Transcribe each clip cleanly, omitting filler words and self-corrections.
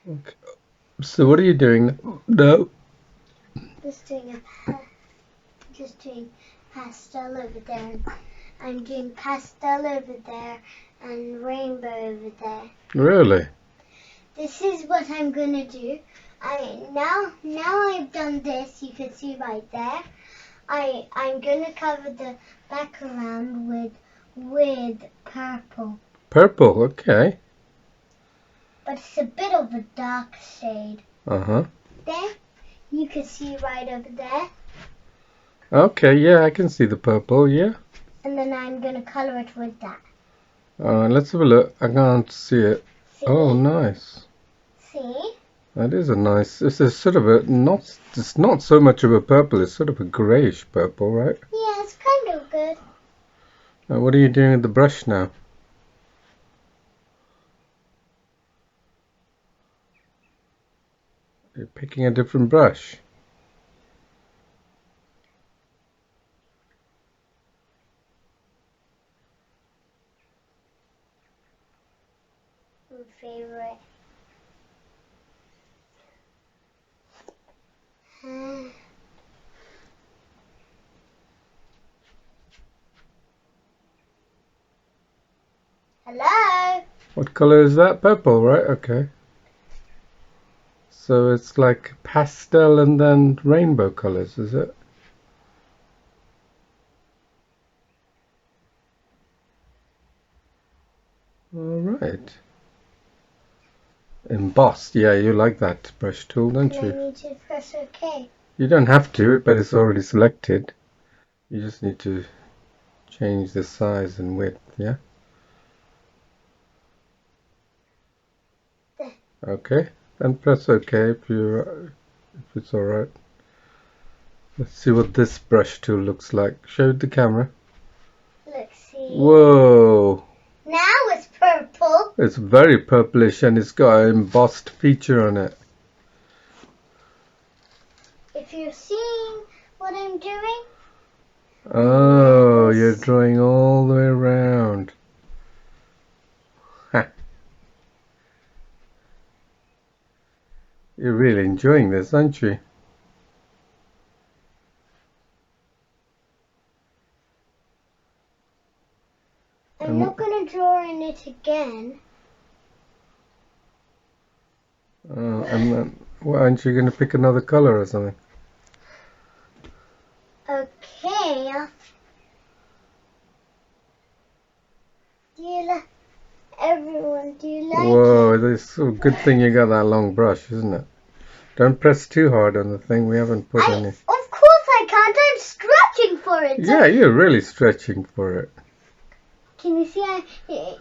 Okay. So what are you doing? No. Just doing pastel over there. I'm doing pastel over there and rainbow over there. Really? This is what I'm gonna do. Now I've done this. You can see right there. I'm gonna cover the background with purple. Purple. Okay. But it's a bit of a dark shade. Uh-huh. There, you can see right over there. Okay, yeah, I can see the purple, yeah. And then I'm gonna color it with that. Let's have a look. I can't see it. See? Oh, nice. See? That is a nice, this is sort of a, it's not so much of a purple, it's sort of a greyish purple, right? Yeah, it's kind of good. What are you doing with the brush now? You're picking a different brush. My favorite. Hello? What color is that? Purple, right? Okay. So it's like pastel and then rainbow colors, is it? All right. Embossed, yeah, you like that brush tool, don't And I you? need to press OK. You don't have to, but it's already selected. You just need to change the size and width, yeah? There. Okay, then press OK if it's alright. Let's see what this brush tool looks like. Show the camera. Look, see? Whoa! Now it's purple. It's very purplish and it's got an embossed feature on it. If you're seeing what I'm doing. Oh, Yes. you're drawing all the way around. Ha. You're really enjoying this, aren't you? I'm not going to draw in it again. And then, well, aren't you going to pick another color or something? Okay. Everyone, do you like Whoa, it? it's a good thing you got that long brush, isn't it? Don't press too hard on the thing. We haven't put any. Of course I can't. I'm stretching for it. Yeah, you're really stretching for it. Can you see?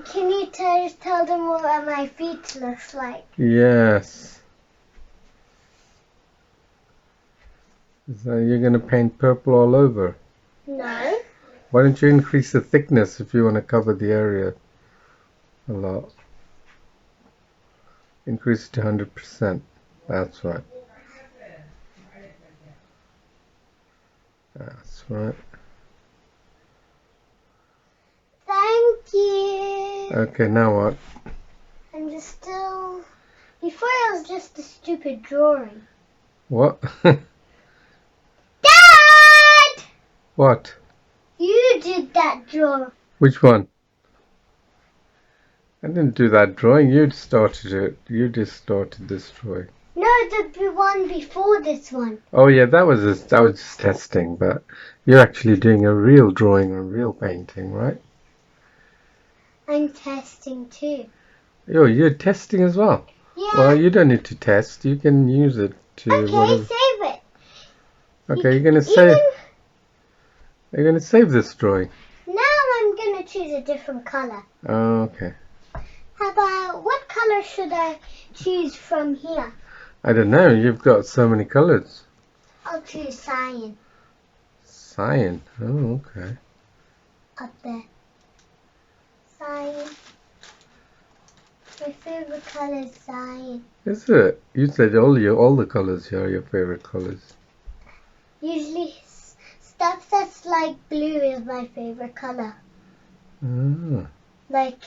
Can you tell them what my feet looks like? Yes. So you're going to paint purple all over. No. Why don't you increase the thickness if you want to cover the area a lot? Increase it to 100%. That's right. That's right. Thank you. Okay, now what? I'm just still. Before I was just a stupid drawing. What? Dad! What? You did that drawing. Which one? I didn't do that drawing. You started it. You just started this drawing. No, the one before this one. Oh yeah, that was just testing. But you're actually doing a real drawing, a real painting, right? I'm testing too. Oh, you're testing as well. Yeah. Well, you don't need to test. You can use it to Okay, whatever. save it. Okay, you're gonna save. You're gonna save this drawing. Now I'm gonna choose a different color. Oh, okay. How about what color should I choose from here? I don't know. You've got so many colors. I'll choose cyan. Cyan. Oh, okay. Up there. Cyan. My favorite color is cyan. Is it? You said all the colors here are your favorite colors. Usually stuff that's like blue is my favorite color. Ah. Like